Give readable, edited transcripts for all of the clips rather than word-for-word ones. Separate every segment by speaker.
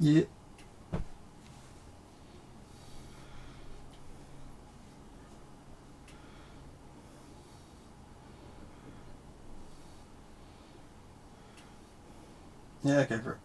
Speaker 1: Yeah. Yeah, go for it.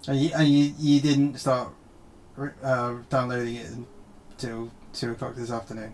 Speaker 1: And you didn't start downloading it until 2 o'clock this afternoon.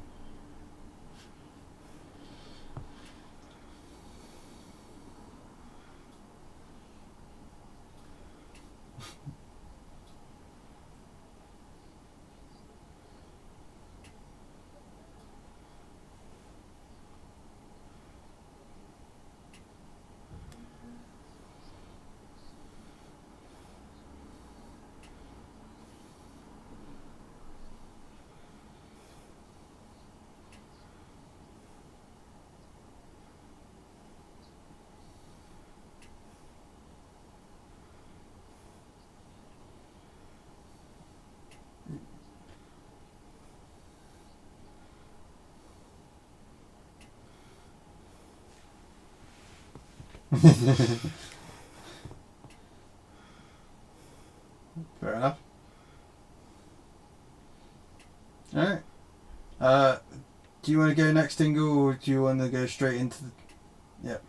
Speaker 1: Fair enough. Alright. Do you want to go next, Dingle, or do you want to go straight into the... Yep.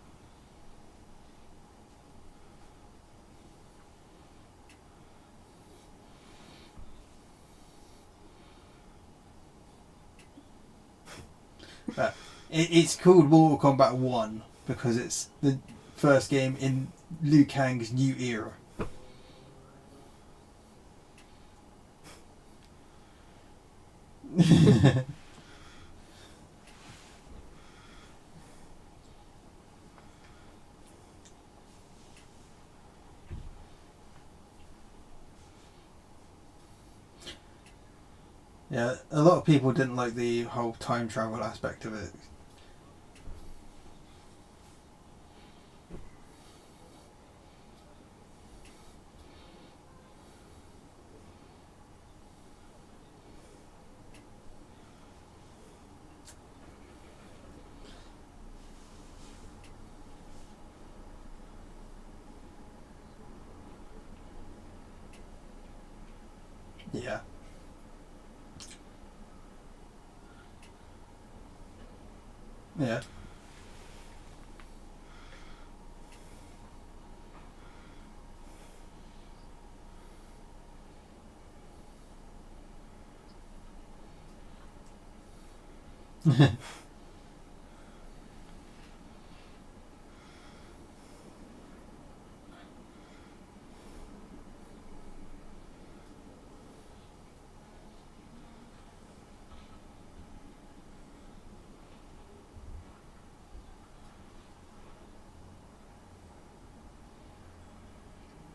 Speaker 1: It's called Mortal Kombat 1 because it's the first game in Liu Kang's new era. Yeah, a lot of people didn't like the whole time travel aspect of it. Yeah. Yeah.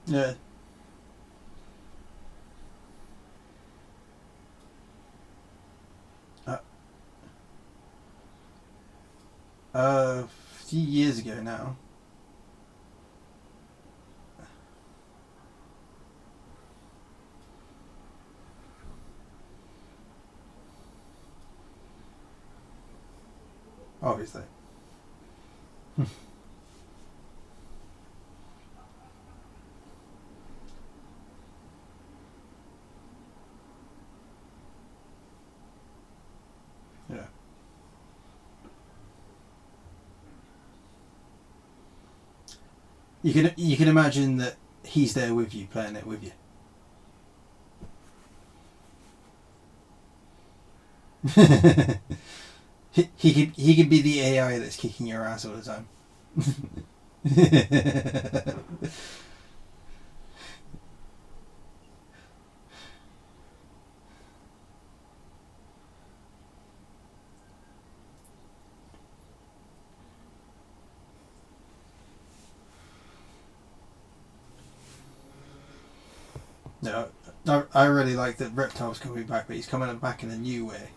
Speaker 1: Yeah. A few years ago now. Obviously. Yeah. You can imagine that he's there with you, playing it with you. he could be the AI that's kicking your ass all the time. No, I really like that Reptile's coming back, but he's coming back in a new way.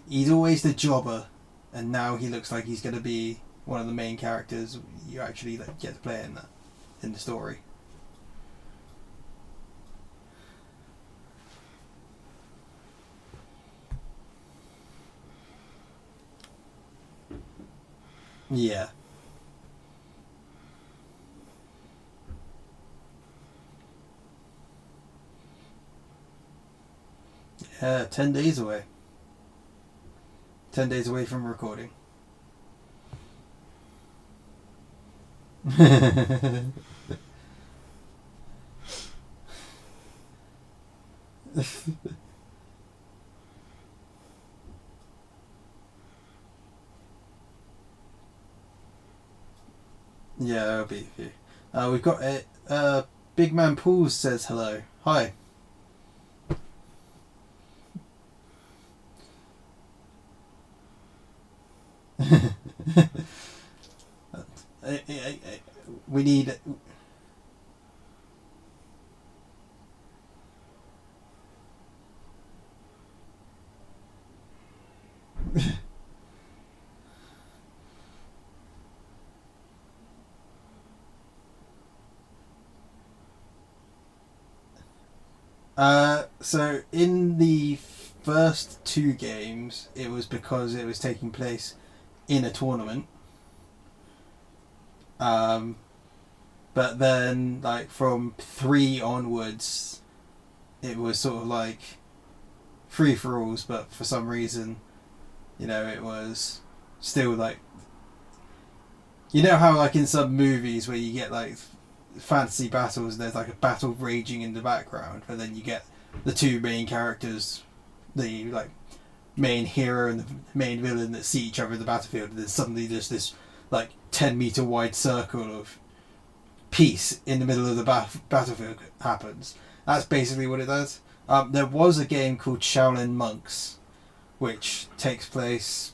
Speaker 1: He's always the jobber, and now he looks like he's going to be one of the main characters you actually get to play in the story. Yeah. Yeah, 10 days away. 10 days away from recording. Yeah, that'll be a few. We've got Big Man Pools says hello. Hi. We need. So in the first two games, it was because it was taking place in a tournament. But then, like, from 3 onwards, it was sort of like free-for-alls, but for some reason, it was still like, how like in some movies where you get like fantasy battles, there's like a battle raging in the background, but then you get the two main characters, the like main hero and the main villain, that see each other in the battlefield, and then suddenly there's this like 10-meter wide circle of peace in the middle of the battlefield happens. That's basically what it does. There was a game called Shaolin Monks, which takes place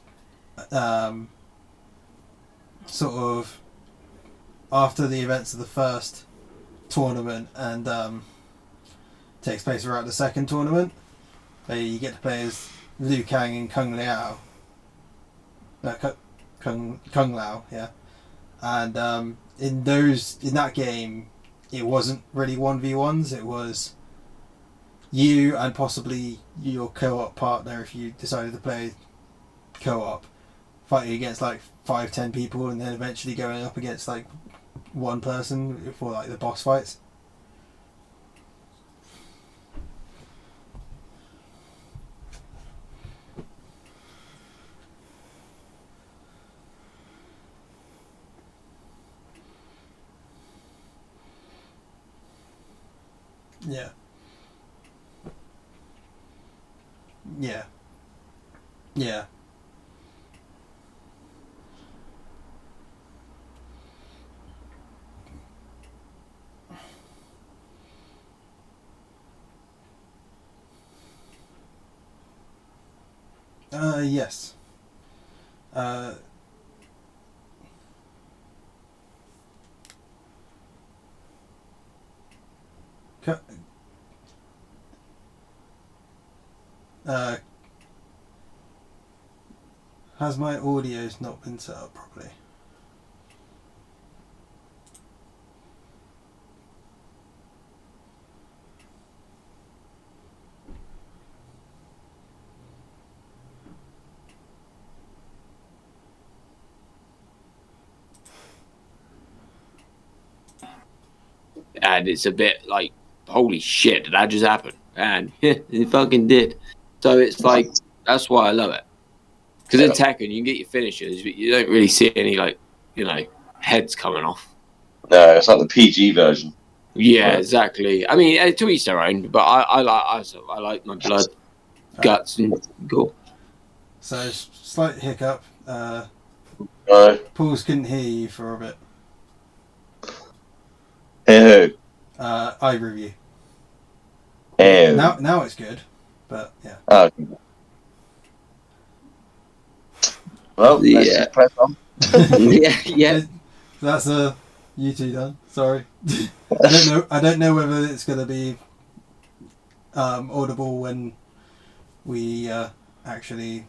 Speaker 1: sort of after the events of the first tournament, and takes place throughout the second tournament. You get to play as Liu Kang and Kung Lao. Kung Lao, yeah. And in that game, it wasn't really 1v1s. It was you and possibly your co-op partner, if you decided to play co-op, fighting against like 5-10 people, and then eventually going up against like one person for like the boss fights. Yeah. Yeah. Yeah. Yes. Has my audio's not been set up properly?
Speaker 2: And it's a bit like, holy shit, did that just happen? And it fucking did. So it's like, that's why I love it. Because in Tekken, you can get your finishers, but you don't really see any, like, heads coming off.
Speaker 3: No, it's like the PG version.
Speaker 2: Yeah, exactly. I mean, to each their own, but I like my blood, guts, and gore.
Speaker 1: So, slight hiccup. Pauls couldn't hear you for a bit.
Speaker 3: Hey, who?
Speaker 1: I review.
Speaker 3: Hey.
Speaker 1: Now it's good, but yeah.
Speaker 3: Oh. Well, let's just press on.
Speaker 2: yeah.
Speaker 1: That's You too, Dan. Sorry. I don't know whether it's going to be audible when we actually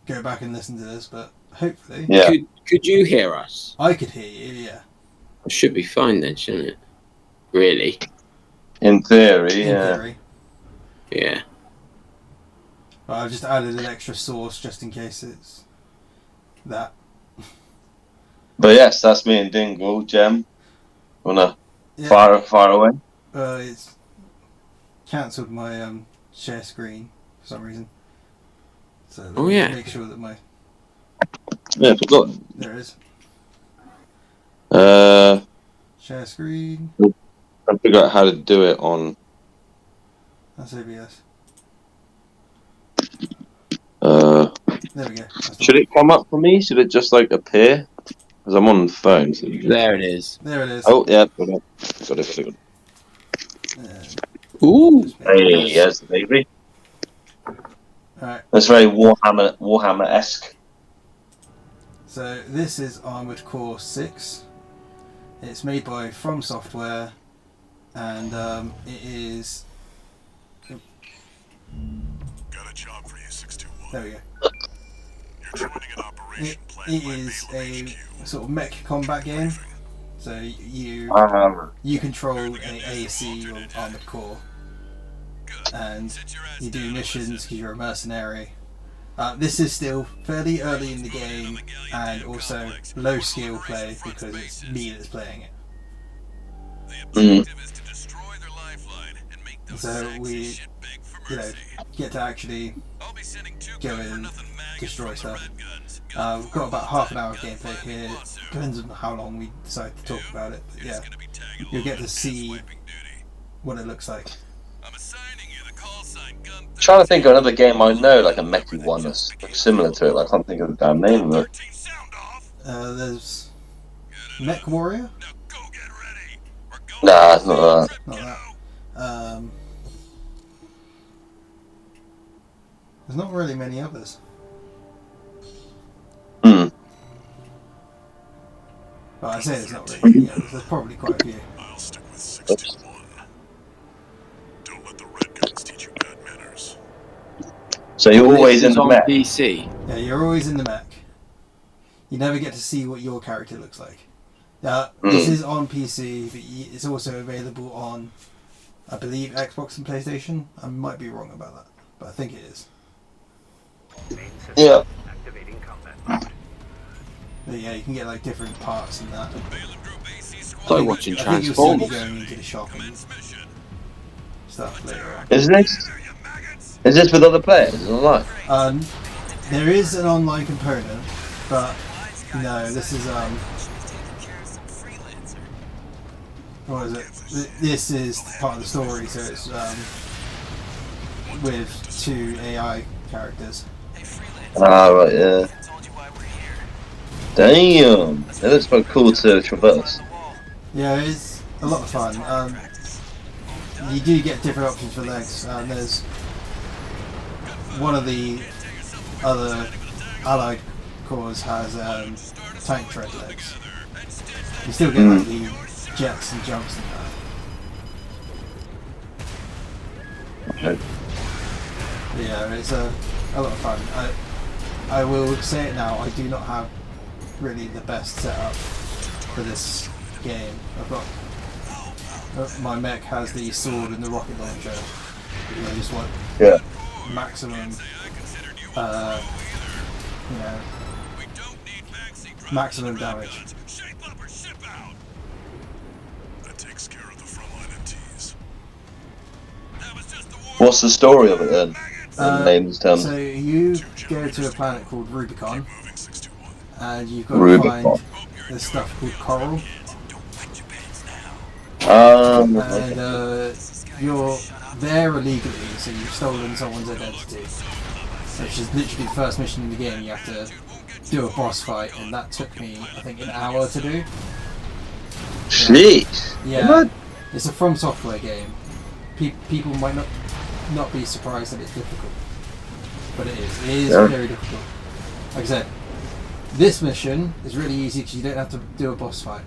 Speaker 1: go back and listen to this, but hopefully.
Speaker 3: Yeah.
Speaker 2: Could you hear us?
Speaker 1: I could hear you, yeah.
Speaker 2: It should be fine then, shouldn't it? Really?
Speaker 3: In theory,
Speaker 1: In
Speaker 3: yeah.
Speaker 1: theory.
Speaker 2: Yeah.
Speaker 1: But I've just added an extra source just in case it's that.
Speaker 3: But yes, that's me and Dingle. Gem, wanna
Speaker 1: Yeah.
Speaker 3: fire away?
Speaker 1: It's cancelled my share screen for some reason. So let me make sure that my...
Speaker 3: Yeah, forgot.
Speaker 1: There it is. Share screen.
Speaker 3: I figure out how to do it on.
Speaker 1: That's OBS. There we go.
Speaker 3: Should it come up for me? Should it just like appear? Because I'm on the phone. So
Speaker 2: there it is.
Speaker 1: There it is.
Speaker 3: Oh yeah, got it.
Speaker 2: Ooh.
Speaker 3: Hey, yes, baby.
Speaker 1: Alright.
Speaker 3: That's very Warhammer-esque.
Speaker 1: So this is Armored Core 6. It's made by From Software, and it is.
Speaker 4: Got a job for you, 621.
Speaker 1: There we go.
Speaker 4: You're joining an operation
Speaker 1: It is a sort of mech combat game. So you control an ASC or Armored Core, and you do missions because you're a mercenary. This is still fairly early in the game, and also low skill play because it's me that's playing it. So we, get to actually go in and destroy stuff. We've got about half an hour of gameplay here. Depends on how long we decide to talk about it. But yeah, you'll get to see what it looks like.
Speaker 3: Trying to think of another game I know, like a mechy one that's similar to it. But I can't think of the damn name of it.
Speaker 1: There's Mech Warrior.
Speaker 3: Nah, it's not that.
Speaker 1: Not that. There's not really many others.
Speaker 3: Hmm.
Speaker 1: Well, I say there's not really. Yeah, there's probably quite a few.
Speaker 4: I'll stick with 621. Don't let the red guns teach you bad manners.
Speaker 3: So you're always in the
Speaker 2: on
Speaker 3: mech.
Speaker 2: PC.
Speaker 1: Yeah, you're always in the mech. You never get to see what your character looks like. This is on PC, but it's also available on, I believe, Xbox and PlayStation. I might be wrong about that, but I think it is.
Speaker 3: Yeah.
Speaker 1: But yeah, you can get like different parts and that.
Speaker 2: It's like watching
Speaker 1: I think you'll still be
Speaker 2: Transformers.
Speaker 1: going into the shop and stuff later on.
Speaker 3: Is this with other players online?
Speaker 1: There is an online component, but no, this is what is it? This is part of the story, so it's with 2 AI characters.
Speaker 3: Ah, right, yeah. Damn, that looks quite cool to traverse.
Speaker 1: Yeah, it's a lot of fun. You do get different options for legs. There's one of the other allied cores has tank tread legs. You still get like the jets and jumps and that.
Speaker 3: Okay.
Speaker 1: But yeah, it's a lot of fun. I will say it now. I do not have really the best setup for this game. I've got my mech has the sword and the rocket launcher. I just want maximum, maximum damage.
Speaker 4: That takes care of the frontline MTs.
Speaker 3: What's the story of it then? In layman's terms.
Speaker 1: So you go to a planet called Rubicon, and you've got
Speaker 3: Rubicon.
Speaker 1: to find this stuff called coral.
Speaker 3: Okay.
Speaker 1: You're there illegally, so you've stolen someone's identity. Which is literally the first mission in the game. You have to do a boss fight, and that took me, I think, an hour to do.
Speaker 3: Jeez.
Speaker 1: Yeah, it's a From Software game. People might not be surprised that it's difficult, but it is. It is very difficult. Like I said, this mission is really easy because you don't have to do a boss fight.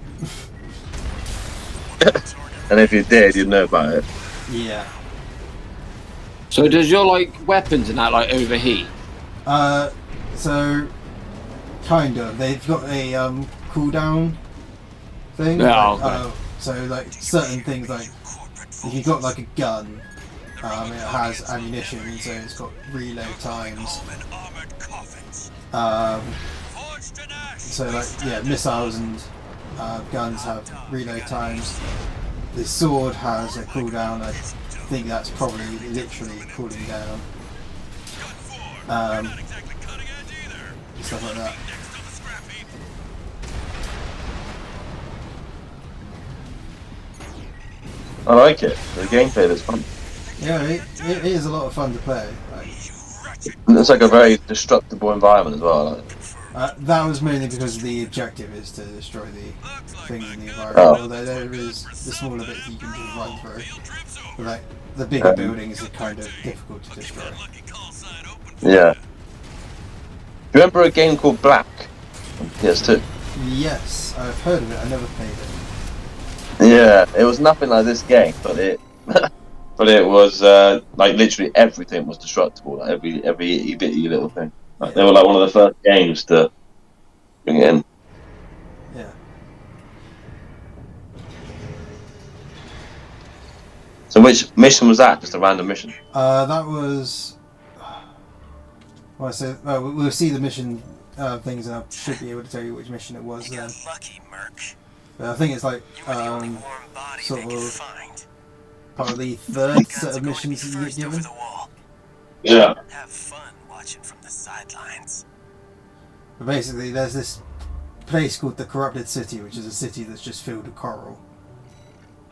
Speaker 3: And if you did, you'd know about it.
Speaker 1: Yeah.
Speaker 2: So does your like weapons and that like overheat?
Speaker 1: So kind of. They've got a cooldown thing.
Speaker 2: Yeah,
Speaker 1: Like,
Speaker 2: okay.
Speaker 1: so like certain things, like if you've got like a gun, it has ammunition, so it's got reload times. So like yeah, missiles and guns have reload times. The sword has a cooldown. I think that's probably literally cooling down. Stuff like that.
Speaker 3: I like it. The gameplay is fun.
Speaker 1: Yeah, it is a lot of fun to play. Like,
Speaker 3: It's like a very destructible environment as well. Like.
Speaker 1: that was mainly because the objective is to destroy the things in the environment.
Speaker 3: Oh.
Speaker 1: Although there is the smaller bits you can just run through. But like the bigger buildings are kind of difficult to destroy.
Speaker 3: Yeah. Do you remember a game called Black on PS2?
Speaker 1: Yes, I've heard of it. I never played it.
Speaker 3: Yeah, it was nothing like this game, but it was like literally everything was destructible. Like every itty bitty little thing. Like, they were like one of the first games to bring it in.
Speaker 1: Yeah.
Speaker 3: So which mission was that? Just a random mission?
Speaker 1: That was. Well, so we'll see the mission things, and I should be able to tell you which mission it was then. But I think it's like sort of part of the third set of missions that you get given.
Speaker 3: Yeah.
Speaker 5: Have fun watching from the sidelines.
Speaker 1: But basically, there's this place called the Corrupted City, which is a city that's just filled with coral,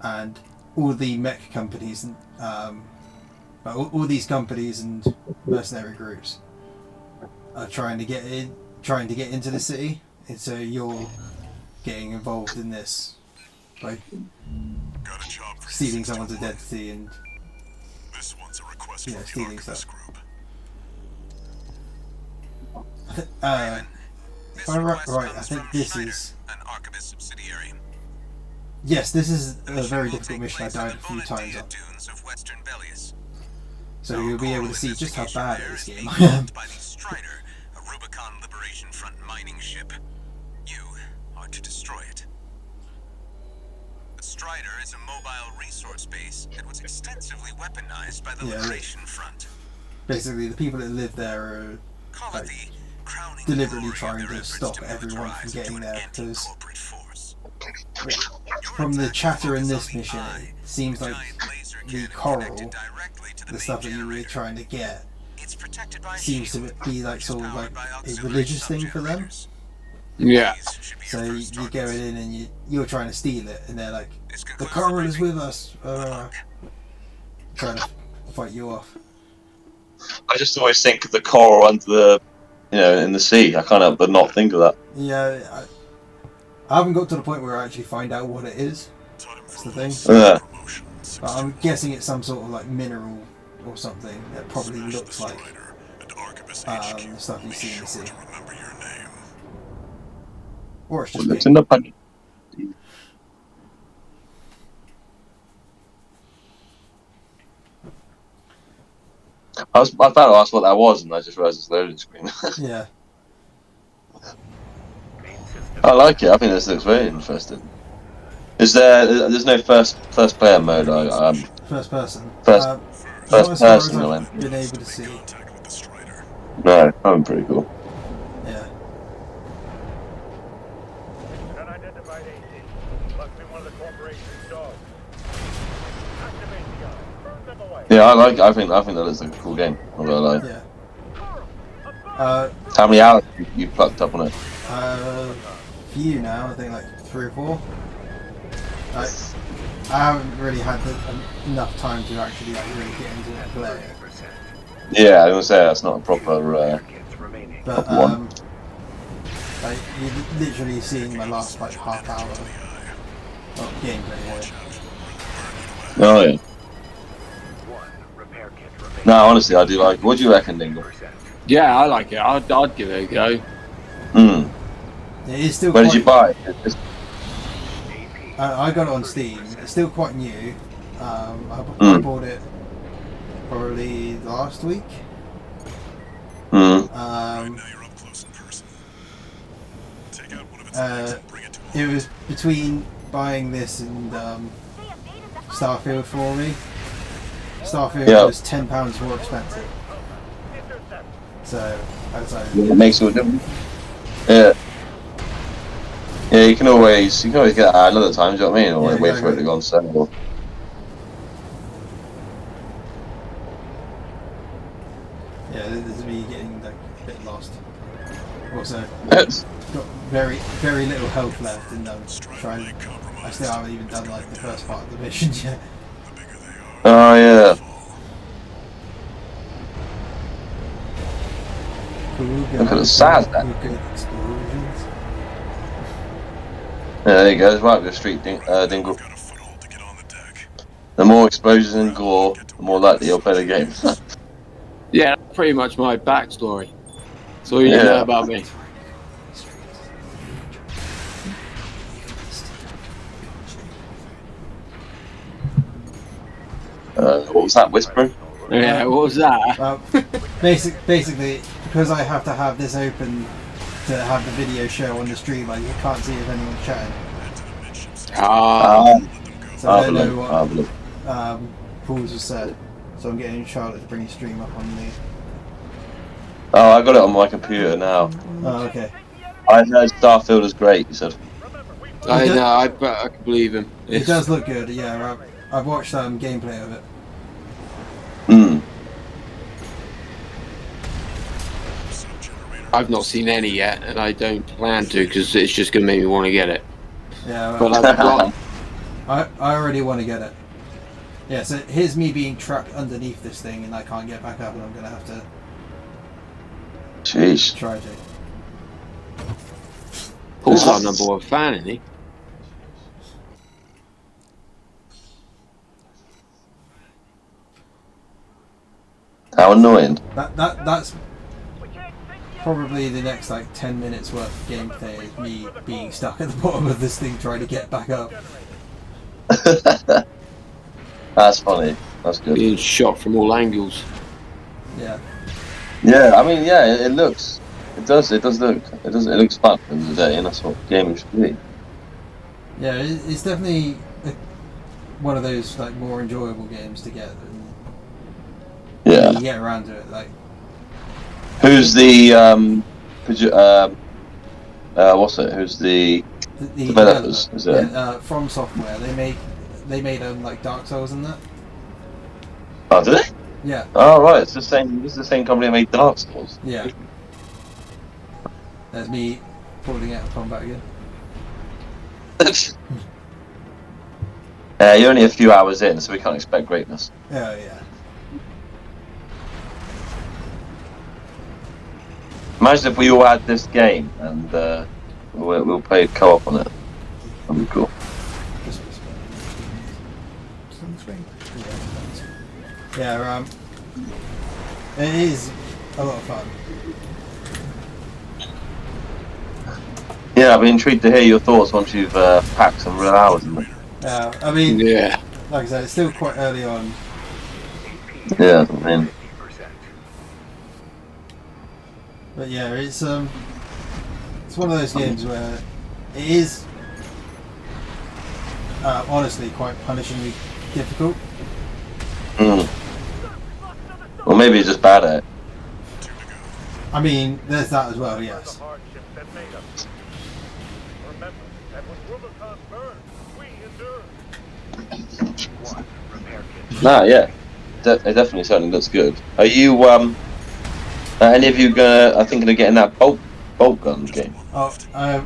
Speaker 1: and all the mech companies and all these companies and mercenary groups are trying to get into the city, and so you're getting involved in this, like
Speaker 4: Got a job for
Speaker 1: stealing someone's identity and
Speaker 4: This one's a request
Speaker 1: Yeah,
Speaker 4: from the
Speaker 1: stealing
Speaker 4: Archivist
Speaker 1: stuff.
Speaker 4: group.
Speaker 1: if I'm right, I think this is
Speaker 5: an Archivist subsidiary.
Speaker 1: yes, this is a very difficult mission. I died a few times on,
Speaker 5: Dunes of Western Belius.
Speaker 1: so you'll be able to see just how bad at this game I am.
Speaker 5: By the Strider, a Rubicon Liberation Front mining ship. You are to destroy it. The Strider is a mobile resource base that was extensively weaponized by the
Speaker 1: Yeah,
Speaker 5: Liberation Front.
Speaker 1: Basically, the people that live there are
Speaker 5: Call
Speaker 1: like,
Speaker 5: it the crowning
Speaker 1: deliberately
Speaker 5: glory of
Speaker 1: trying
Speaker 5: their
Speaker 1: to
Speaker 5: efforts
Speaker 1: stop
Speaker 5: to move
Speaker 1: everyone
Speaker 5: its
Speaker 1: from
Speaker 5: rise
Speaker 1: getting
Speaker 5: into
Speaker 1: there,
Speaker 5: an
Speaker 1: because
Speaker 5: anti-corporate force.
Speaker 1: from the chatter in this mission, it seems like the coral, the stuff that you were trying to get, seems to be like sort of like a religious thing for them.
Speaker 2: Yeah.
Speaker 1: So you're going in and you're trying to steal it, and they're like, the coral is with us, trying to fight you off.
Speaker 3: I just always think of the coral under the, in the sea. I can't help but not think of that.
Speaker 1: Yeah, I haven't got to the point where I actually find out what it is. That's the thing.
Speaker 3: Yeah.
Speaker 1: But I'm guessing it's some sort of like mineral or something that probably looks like the stuff you see in the sea.
Speaker 4: Remember your name.
Speaker 1: Or it's just
Speaker 3: It's
Speaker 1: me.
Speaker 3: in the packet. I thought I asked what that was, and I just realised it's loading screen.
Speaker 1: Yeah.
Speaker 3: I like it. I think this looks very interesting. There's no first player mode?
Speaker 1: First person.
Speaker 3: First
Speaker 1: not as far as
Speaker 3: person,
Speaker 1: I've
Speaker 3: I mean.
Speaker 1: been able to see.
Speaker 4: Contact with the Strider.
Speaker 3: No, I'm pretty cool.
Speaker 1: Yeah.
Speaker 6: Unidentified AC. Must be one of the corporation's dogs. Activate the gun. Burn them away.
Speaker 3: Yeah, I think that looks like a cool game. I'm not gonna lie.
Speaker 1: Yeah.
Speaker 3: How many hours you plucked up on it?
Speaker 1: Few now, I think like 3 or 4. I haven't really had enough time to actually like really get into it and play it.
Speaker 3: Yeah, I was gonna say that's not a proper.
Speaker 1: But
Speaker 3: one.
Speaker 1: like you're literally seeing my last like half hour of gameplay here.
Speaker 3: Oh yeah. No, honestly, I do like. What do you reckon, Dingle?
Speaker 2: Yeah, I like it. I'd give it a go.
Speaker 3: Hmm.
Speaker 1: It is still
Speaker 3: Where
Speaker 1: quite,
Speaker 3: did you buy it?
Speaker 1: I got it on Steam. It's still quite new. I bought it probably last week.
Speaker 3: Mm.
Speaker 4: Now you're up close and personal. Take out one of its legs and bring it to
Speaker 1: It was between buying this and Starfield for me. Starfield was £10 more expensive. So I decided.
Speaker 3: It makes all difference. Yeah. Yeah, you can always get that another time. Do you know what I mean? Or wait for it to go on sale.
Speaker 1: Yeah, this is me getting like a bit lost. Also, got very little health left, and I still haven't even done like the first part of the mission yet.
Speaker 3: Oh yeah. Look at the size of that.
Speaker 1: Explosions.
Speaker 3: Yeah, there you go. It's right up your street, Dingle. The more explosions and gore, the more likely you'll play the game.
Speaker 2: Yeah, that's pretty much my backstory. That's all you know about me.
Speaker 3: What was that whispering?
Speaker 2: Yeah, what was that?
Speaker 1: Basically, because I have to have this open to have the video show on the stream, like you can't see if anyone's chatting. So I don't know what Paul's just said. So I'm getting Charlotte to bring your stream up on the.
Speaker 3: Oh, I got it on my computer now.
Speaker 1: Oh, okay.
Speaker 3: I heard Starfield is great. You said.
Speaker 2: I know. I can believe him.
Speaker 1: It does look good. Yeah, I've watched gameplay of it.
Speaker 3: Hmm.
Speaker 2: I've not seen any yet, and I don't plan to because it's just going to make me want to get it.
Speaker 1: Yeah,
Speaker 2: but I've got.
Speaker 1: I already want to get it. Yeah, so here's me being trapped underneath this thing, and I can't get back up, and I'm gonna have to.
Speaker 3: Jeez.
Speaker 1: Try to.
Speaker 2: Paul's our #1 fan, isn't he?
Speaker 3: How annoying.
Speaker 1: That's probably the next like 10 minutes worth of gameplay is me being stuck at the bottom of this thing trying to get back up.
Speaker 3: That's funny. That's good.
Speaker 2: Being shot from all angles.
Speaker 1: Yeah.
Speaker 3: Yeah, I mean, yeah, it looks. It does look. It looks fun at the end of the day, and that's what gaming should be.
Speaker 1: Yeah, it's definitely one of those like more enjoyable games to get.
Speaker 3: Yeah.
Speaker 1: You get around to it, like.
Speaker 3: Who's the what's it? Who's the developers? Is it?
Speaker 1: From Software. They made like Dark Souls and that.
Speaker 3: Oh, did they?
Speaker 1: Yeah.
Speaker 3: Oh right, it's the same. This is the same company that made Dark Souls.
Speaker 1: Yeah. There's me pulling out of combat again.
Speaker 3: You're only a few hours in, so we can't expect greatness.
Speaker 1: Oh yeah.
Speaker 3: Imagine if we all had this game and we'll play co-op on it. That'd be cool.
Speaker 1: Yeah, it is a lot of fun.
Speaker 3: Yeah, I'd be intrigued to hear your thoughts once you've packed some real hours in it.
Speaker 1: I mean,
Speaker 2: yeah.
Speaker 1: Like I said, it's still quite early on.
Speaker 3: Yeah, I mean.
Speaker 1: But yeah, it's one of those games where it is honestly quite punishingly difficult.
Speaker 3: Mm. Or maybe you're just bad at it.
Speaker 1: I mean, there's that as well, yes.
Speaker 3: Nah, yeah. It definitely certainly looks good. Are you any of you are thinking of getting that bolt gun game?
Speaker 1: Oh, I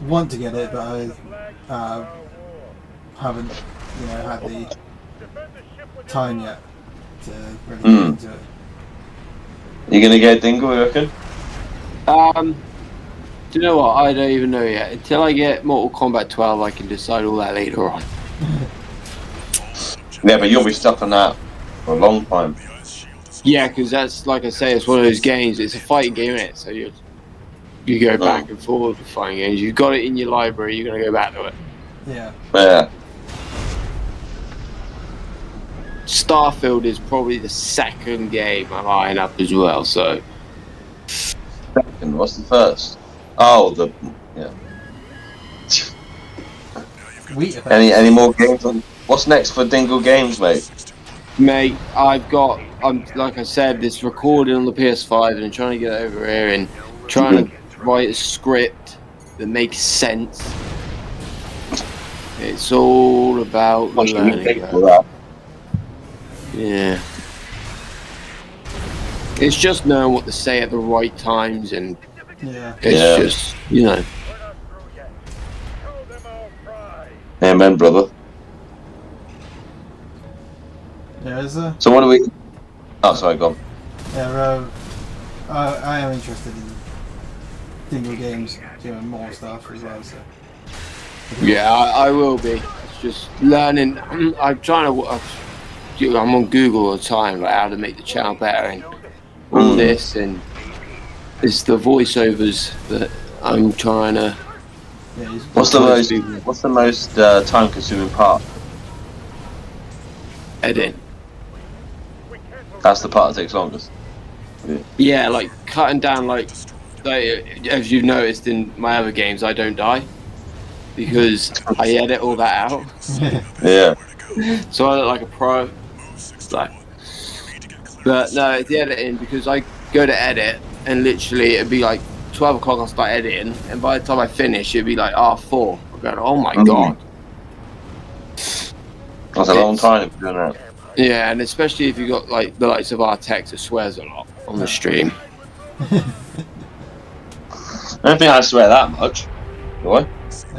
Speaker 1: want to get it, but I haven't, had the time yet to really get into it.
Speaker 3: You gonna get Dingle, you reckon?
Speaker 2: Do you know what? I don't even know yet. Until I get Mortal Kombat 12, I can decide all that later on.
Speaker 3: Yeah, but you'll be stuck on that for a long time.
Speaker 2: Yeah, because that's, like I say, it's one of those games. It's a fighting game, isn't it? So you go back and forward with fighting games. You've got it in your library. You're gonna go back to it.
Speaker 1: Yeah.
Speaker 3: Yeah.
Speaker 2: Starfield is probably the second game I'm eyeing up as well. So
Speaker 3: Second, what's the first? Oh, yeah.
Speaker 1: Wheat effect.
Speaker 3: Any more games on? What's next for Dingle Games, mate?
Speaker 2: mate, I'm like I said, this recording on the PS5 and I'm trying to get it over here and trying to write a script that makes sense. It's all about the learning curve. Yeah. It's just knowing what to say at the right times, and
Speaker 1: Yeah.
Speaker 2: it's just, you know.
Speaker 6: We're not through yet. Show them our pride.
Speaker 3: Amen, brother.
Speaker 1: Yeah, is there?
Speaker 3: So what do we? Oh, sorry, go on.
Speaker 1: Yeah, I am interested in Dingle Games doing more stuff as well. So.
Speaker 2: Yeah, I will be. It's just learning. I'm trying to. I'm on Google all the time, like how to make the channel better and all this, and it's the voiceovers that I'm trying to.
Speaker 1: Yeah,
Speaker 3: What's the most time-consuming part?
Speaker 2: Edit.
Speaker 3: That's the part that takes longest.
Speaker 2: Yeah, like cutting down, like as you've noticed in my other games, I don't die because I edit all that out.
Speaker 3: Yeah.
Speaker 2: So I look like a pro. Like, but no, it's the editing, because I go to edit and literally it'd be like 12 o'clock. I'll start editing, and by the time I finish, it'd be like R4. I'm going, oh my god.
Speaker 3: That's a long time doing that.
Speaker 2: Yeah, and especially if you got like the likes of R-Techz that swears a lot on the stream.
Speaker 3: I don't think I swear that much. Do I?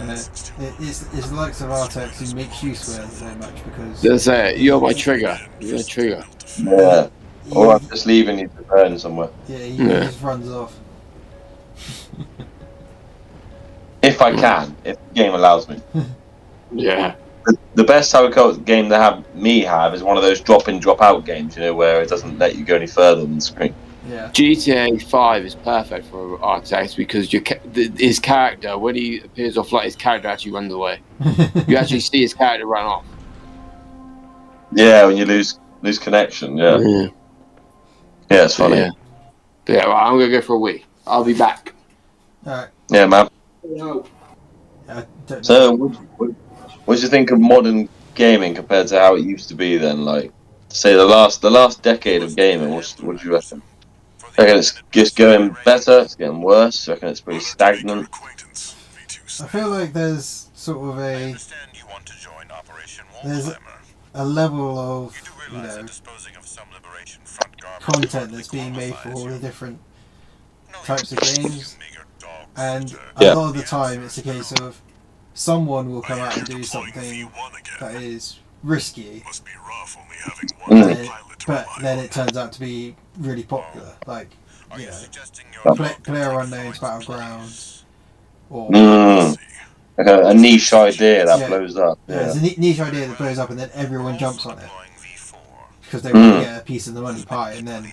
Speaker 1: It's the likes of R-Techz who makes you swear so much because.
Speaker 2: That's it. You're my trigger. You're a trigger.
Speaker 3: Yeah. Or I'm just leaving you to burn somewhere.
Speaker 1: Yeah, he just runs off.
Speaker 3: If I can, if the game allows me.
Speaker 2: Yeah.
Speaker 3: The best Tower game they have is one of those drop-in, drop-out games, you know, where it doesn't let you go any further than the screen.
Speaker 1: Yeah.
Speaker 2: GTA 5 is perfect for R-Techz because his character, when he appears off light, his character actually runs away. You actually see his character run off.
Speaker 3: Yeah, when you lose connection, yeah. Yeah, it's funny.
Speaker 2: Yeah, well, I'm going to go for a week. I'll be back.
Speaker 1: Alright.
Speaker 3: Yeah, man.
Speaker 1: I don't know.
Speaker 3: So, what do you think of modern gaming compared to how it used to be then? Like, say the last decade of gaming, what do you reckon? I reckon it's just going better, it's getting worse, I reckon it's pretty stagnant.
Speaker 1: I feel like there's sort of a level of, you know, content that's being made for all the different types of games, and a lot of the time it's a case of someone will come out and do something that is risky, but then it turns out to be really popular, like, you know, PlayerUnknown's Battlegrounds, or
Speaker 3: like a niche idea that blows up.
Speaker 1: Yeah, it's a niche idea that blows up and then everyone jumps on it because they want to get a piece of the money pie, and then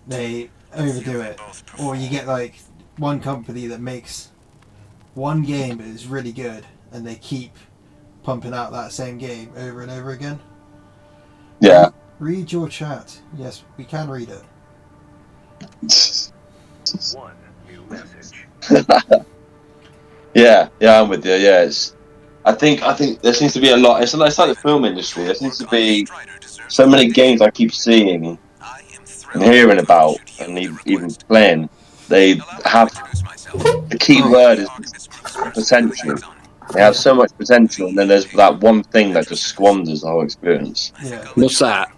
Speaker 1: they overdo it. Or you get like one company that makes one game but is really good, and they keep pumping out that same game over and over again.
Speaker 3: Yeah.
Speaker 1: Read your chat. Yes, we can read it.
Speaker 6: One new message.
Speaker 3: Yeah, I'm with you. Yeah, I think there seems to be a lot. It's like the film industry. There seems to be so many games I keep seeing and hearing about, and even playing. They have, the key word is potential. They have so much potential, and then there's that one thing that just squanders the whole experience.
Speaker 1: Yeah.
Speaker 2: What's that?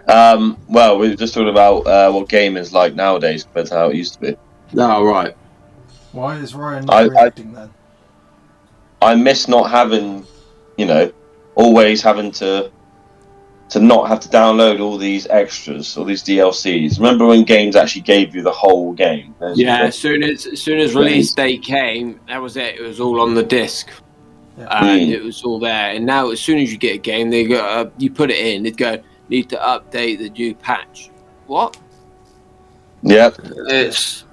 Speaker 3: Well, we were just talking about what gaming is like nowadays compared to how it used to be.
Speaker 2: Oh, right.
Speaker 1: Why is Ryan not reacting then?
Speaker 3: I miss not having, you know, always having to not have to download all these extras, all these DLCs. Remember when games actually gave you the whole game?
Speaker 2: As soon as release date came, that was it. It was all on the disc, and it was all there. And now, as soon as you get a game, they go, you put it in. They'd go, need to update the new patch. What?
Speaker 3: Yep.
Speaker 2: It's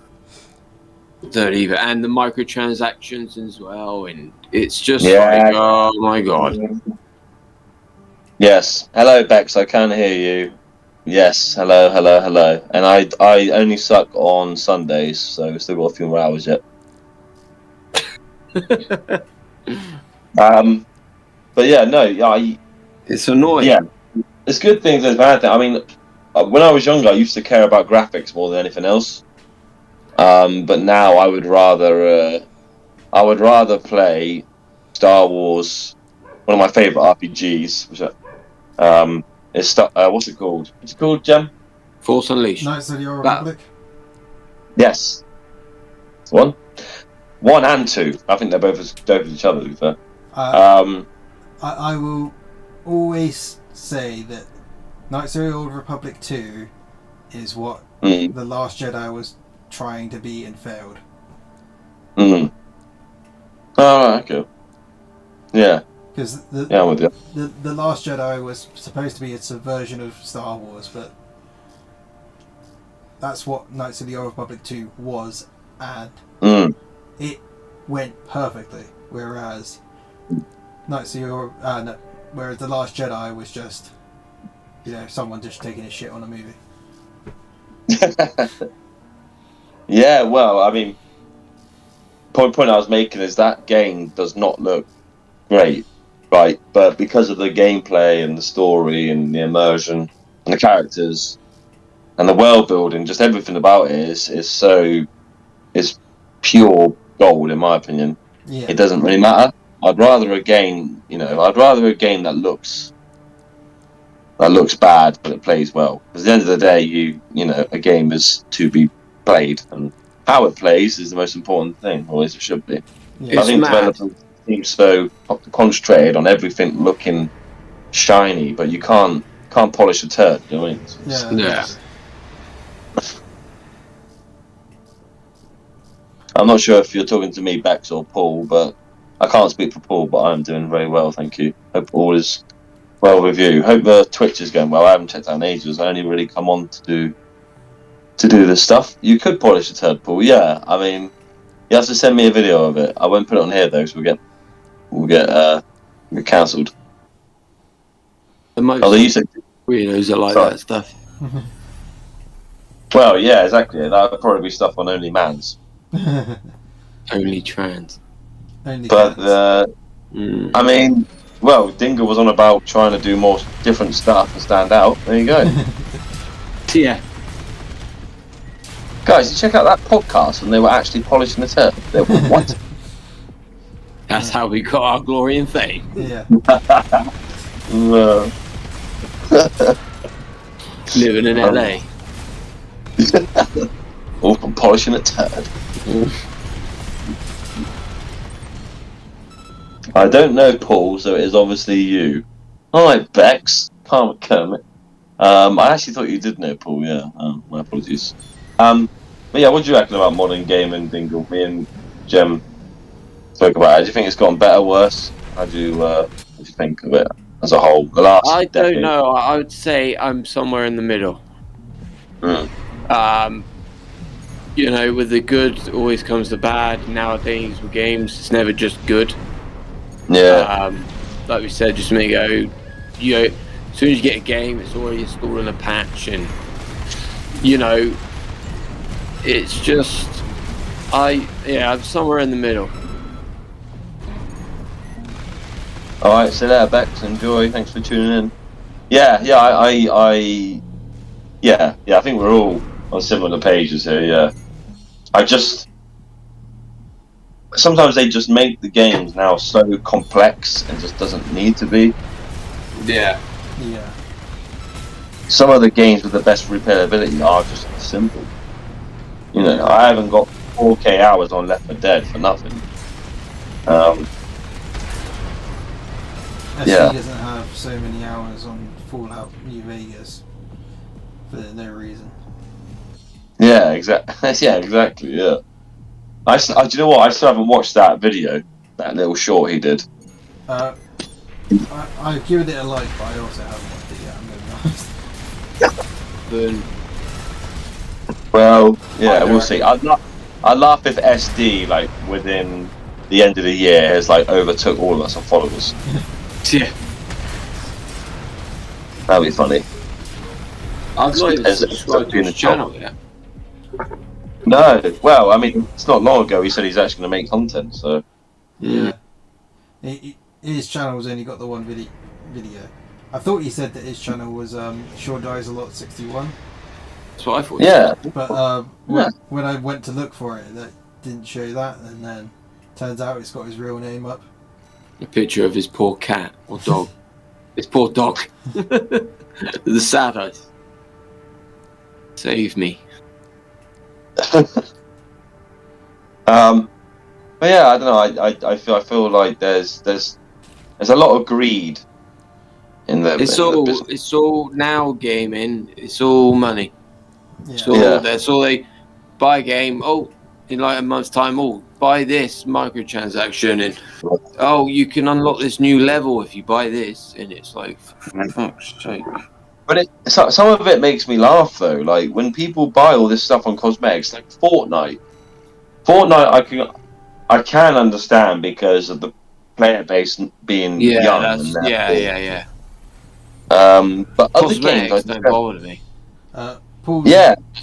Speaker 2: don't even, and the microtransactions as well, and It's just
Speaker 3: Yeah.
Speaker 2: like, oh my god.
Speaker 3: Yes. Hello, Bex. I can hear you. Yes. Hello. Hello. Hello. And I only suck on Sundays, so we've still got a few more hours yet. But yeah, no.
Speaker 2: It's annoying.
Speaker 3: Yeah. There's good things. There's bad things. I mean, when I was younger, I used to care about graphics more than anything else. But now I would rather play Star Wars. One of my favorite RPGs, which is what's it called? What's it called, Gem?
Speaker 2: Force Unleashed.
Speaker 1: Knights of the Old Republic.
Speaker 3: Yes. One and two. I think they're both as dope as each other. To be fair.
Speaker 1: I will always say that Knights of the Old Republic 2 is what The Last Jedi was trying to be and failed.
Speaker 3: Oh, okay. Yeah.
Speaker 1: Because
Speaker 3: I'm with you.
Speaker 1: the Last Jedi was supposed to be a subversion of Star Wars, but that's what Knights of the Old Republic 2 was, and it went perfectly. Whereas whereas The Last Jedi was just, someone just taking a shit on a movie.
Speaker 3: Yeah, well, I mean, point I was making is that game does not look great, right? But because of the gameplay and the story and the immersion and the characters and the world building, just everything about it is pure gold, in my opinion.
Speaker 1: Yeah.
Speaker 3: It doesn't really matter. I'd rather a game that looks bad but it plays well. Because at the end of the day, a game is to be played, and how it plays is the most important thing, or as it should be.
Speaker 1: Yeah.
Speaker 3: I think developers seem so concentrated on everything looking shiny, but you can't polish a turd. You know what I mean?
Speaker 2: Yeah.
Speaker 3: I'm not sure if you're talking to me, Bex, or Paul, but I can't speak for Paul, but I'm doing very well, thank you. Hope all is well with you. Hope the Twitch is going well. I haven't checked out in ages. I only really come on to do this stuff. You could polish a turd, Paul. Yeah, I mean, you have to send me a video of it. I won't put it on here though, so we'll get cancelled.
Speaker 2: The most weirdos are like that stuff.
Speaker 3: Well, yeah, exactly. That would probably be stuff on Only Mans.
Speaker 2: Only trans.
Speaker 3: But I mean, well, Dingle was on about trying to do more different stuff and stand out. There you go.
Speaker 2: Yeah.
Speaker 3: Guys, you check out that podcast and they were actually polishing the turd. They were, what?
Speaker 2: That's how we got our glory and fame.
Speaker 1: Yeah.
Speaker 2: Living in LA.
Speaker 3: All from polishing a turd. I don't know Paul, so it is obviously you. Hi, Bex. Karma Kermit. I actually thought you did know Paul, yeah. My apologies. But yeah, what do you reckon about modern gaming, Dingle? Me and Gem spoke about it. Do you think it's gotten better, worse? What do you think of it as a whole?
Speaker 2: I don't know. I would say I'm somewhere in the middle. With the good always comes the bad. Nowadays with games, it's never just good.
Speaker 3: Yeah.
Speaker 2: Like we said just a minute ago, as soon as you get a game, it's already installing a patch, and it's just I'm somewhere in the middle.
Speaker 3: All right, so there, Bex. Enjoy. Thanks for tuning in. I think we're all on similar pages here. Yeah. Sometimes they just make the games now so complex and just doesn't need to be.
Speaker 2: Yeah.
Speaker 1: Yeah.
Speaker 3: Some of the games with the best replayability are just simple. I haven't got 4K hours on Left 4 Dead for nothing.
Speaker 1: SC doesn't have so many hours on Fallout New Vegas for no reason.
Speaker 3: Yeah, exactly. Yeah, exactly. Yeah. Do you know what? I still haven't watched that video, that little short he did.
Speaker 1: I've given it a like, but I also haven't watched it yet. I'm going to be honest.
Speaker 3: Well, yeah, we'll see. I'd laugh if SD, like within the end of the year has like overtook all of us on followers.
Speaker 2: Yeah.
Speaker 3: That'd be funny.
Speaker 2: I've not even
Speaker 3: As-
Speaker 2: subscribed to
Speaker 3: in the
Speaker 2: his channel yet.
Speaker 3: No, well, I mean, it's not long ago he said he's actually going to make content, so.
Speaker 1: Yeah. His channel's only got the one video. I thought he said that his channel was SureDiesAlot 61.
Speaker 2: That's what I thought.
Speaker 3: Yeah.
Speaker 1: But when I went to look for it, that didn't show that, and then turns out it's got his real name up.
Speaker 2: A picture of his poor cat or dog. His poor dog. The sad eyes. Save me.
Speaker 3: But yeah, I don't know. I feel like there's a lot of greed in the.
Speaker 2: It's all now gaming. It's all money.
Speaker 1: Yeah.
Speaker 2: So that's all they buy a game. Oh, in like a month's time, buy this microtransaction, and you can unlock this new level if you buy this, and it's like, for fuck's sake.
Speaker 3: But some of it makes me laugh though. Like when people buy all this stuff on cosmetics, like Fortnite, I can understand because of the player base being young.
Speaker 2: Yeah.
Speaker 3: But other
Speaker 2: Cosmetics
Speaker 3: games,
Speaker 2: don't bother me.
Speaker 1: Paul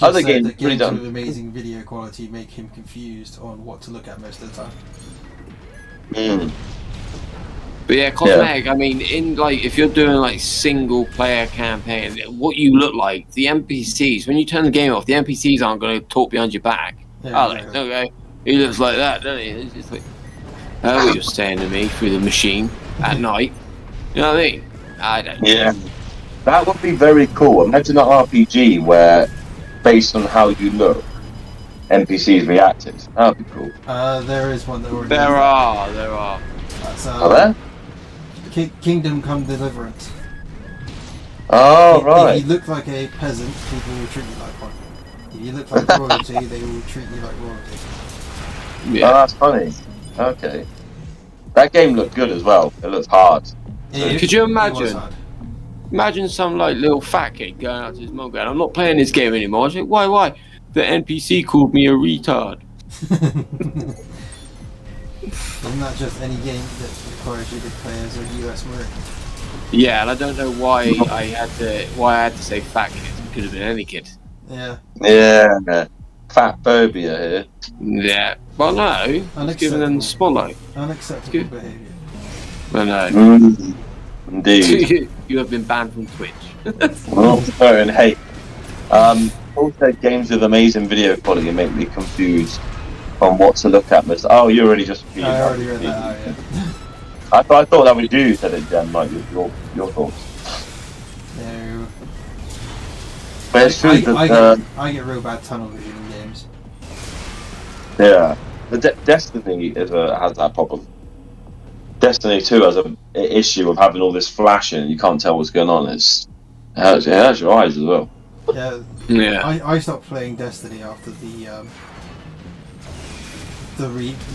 Speaker 3: other
Speaker 1: said
Speaker 3: games
Speaker 1: that
Speaker 3: really
Speaker 1: games
Speaker 3: don't.
Speaker 1: with amazing video quality make him confused on what to look at most of the time.
Speaker 2: But yeah, cosmetic. I mean, if you're doing like single player campaign, what you look like, the NPCs. When you turn the game off, the NPCs aren't going to talk behind your back. Okay, he looks like that, doesn't he? It's just like, what you're saying to me through the machine at night. You know what I mean? I don't.
Speaker 3: Yeah, that would be very cool. Imagine an RPG where, based on how you look, NPCs reacted. That would be cool.
Speaker 1: There is one that already.
Speaker 2: There are.
Speaker 1: That's,
Speaker 3: Are there?
Speaker 1: Kingdom Come Deliverance.
Speaker 3: Oh, right.
Speaker 1: If you look like a peasant, people will treat you like one. If you look like royalty, they will treat you like royalty.
Speaker 2: Yeah.
Speaker 3: Oh, that's funny. Okay. That game looked good as well. It looks hard.
Speaker 2: Could you
Speaker 1: It was
Speaker 2: imagine?
Speaker 1: hard.
Speaker 2: Imagine some like little fat kid going out to his mum going, "I'm not playing this game anymore." I was like, "Why? The NPC called me a retard."
Speaker 1: Isn't that just any game that requires you to play as a US Marine?
Speaker 2: Yeah, and I don't know why I had to say fat kid. It could have been any kid.
Speaker 1: Yeah.
Speaker 3: Yeah. Fat phobia here.
Speaker 2: Yeah. Well, no. It's giving them the spotlight.
Speaker 1: Unacceptable
Speaker 2: Good.
Speaker 1: behaviour.
Speaker 2: Well, no.
Speaker 3: Indeed.
Speaker 2: You have been banned from Twitch.
Speaker 3: And hey, also games with amazing video quality make me confused on what to look at. Oh, you already just.
Speaker 1: I already read that out, yeah.
Speaker 3: I thought that was you said it, Jen. Like your thoughts.
Speaker 1: No.
Speaker 3: But it's true that
Speaker 1: I get real bad tunnel vision in games.
Speaker 3: yeah, the Destiny has that problem. Destiny 2 has an issue of having all this flashing and you can't tell what's going on. It hurts your eyes as well.
Speaker 1: Yeah. I stopped playing Destiny after the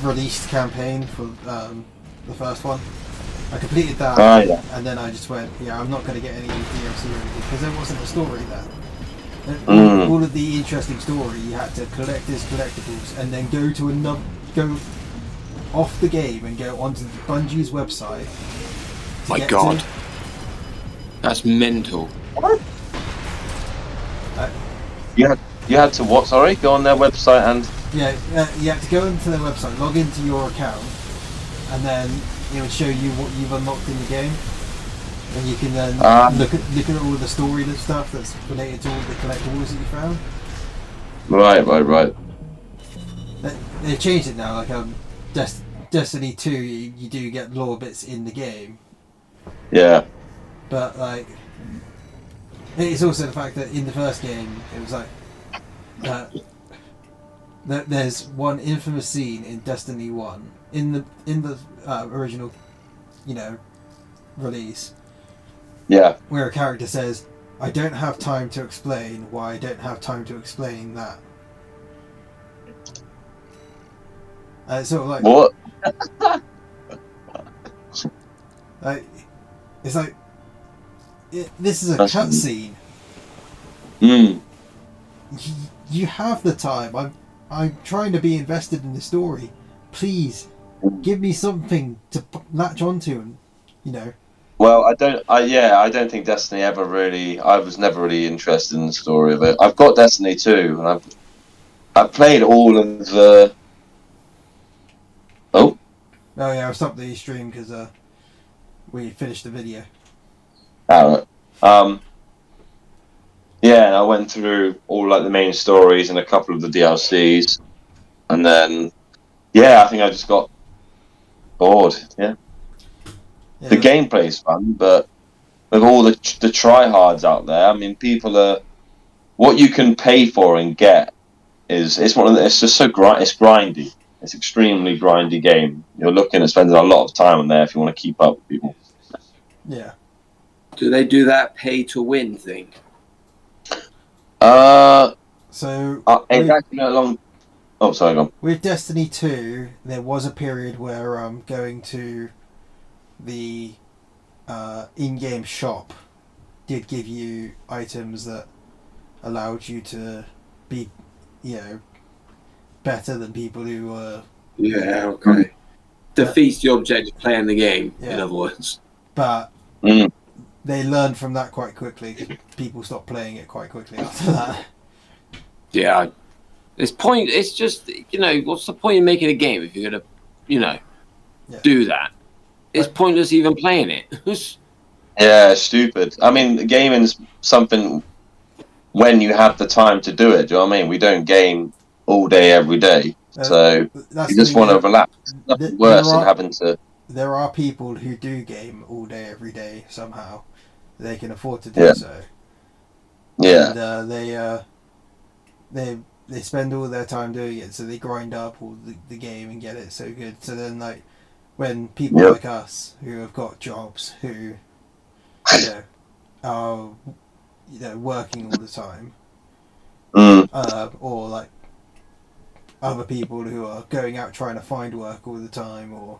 Speaker 1: released campaign for the first one. I completed that, and then I just went, I'm not going to get any DLC or anything because there wasn't a story there. All of the interesting story, you had to collect his collectibles and then go off the game and go onto Bungie's website.
Speaker 2: My God, that's mental.
Speaker 3: What? You had to what? Sorry, go on their website and.
Speaker 1: Yeah, you have to go into their website, log into your account, and then it would show you what you've unlocked in the game. And you can then look at all the story and stuff that's related to all the collectibles that you found.
Speaker 3: Right.
Speaker 1: They changed it now, like Destiny 2, you do get lore bits in the game.
Speaker 3: Yeah.
Speaker 1: But like, it's also the fact that in the first game, it was like, there's one infamous scene in Destiny 1, in the original, release.
Speaker 3: Yeah.
Speaker 1: Where a character says, "I don't have time to explain why I don't have time to explain that." It's sort of like
Speaker 3: what?
Speaker 1: It's like this is a cutscene. You have the time. I'm trying to be invested in the story. Please give me something to latch onto, and you know.
Speaker 3: Well, I don't think Destiny ever really. I was never really interested in the story of it. I've got Destiny 2, and I've played all of the. Oh.
Speaker 1: Oh yeah, I stopped the stream because we finished the video.
Speaker 3: Yeah, and I went through all like the main stories and a couple of the DLCs, and then I think I just got bored. Yeah, the gameplay's fun, but with all the tryhards out there, I mean, people are what you can pay for and get it's just so it's grindy. It's extremely grindy game. You're looking at spending a lot of time on there if you want to keep up with people.
Speaker 1: Yeah.
Speaker 2: Do they do that pay to win thing?
Speaker 1: So
Speaker 3: it's actually a long. Oh, sorry, go on.
Speaker 1: With Destiny 2, there was a period where going to the in-game shop did give you items that allowed you to be, better than people who were.
Speaker 2: Yeah. Okay. Defeats the object of playing the game. In other words.
Speaker 1: But they learned from that quite quickly. People stopped playing it quite quickly after that.
Speaker 2: Yeah. It's just, what's the point in making a game if you're going to, do that? It's pointless even playing it.
Speaker 3: Yeah, stupid. I mean, gaming's something when you have the time to do it. Do you know what I mean? We don't game all day, every day. So you just want to relax. Nothing worse than having to...
Speaker 1: There are people who do game all day, every day, somehow. They can afford to do so.
Speaker 3: Yeah.
Speaker 1: And they spend all their time doing it, so they grind up all the game and get it so good. So then, like, when people like us who have got jobs who are working all the time, or like other people who are going out trying to find work all the time, or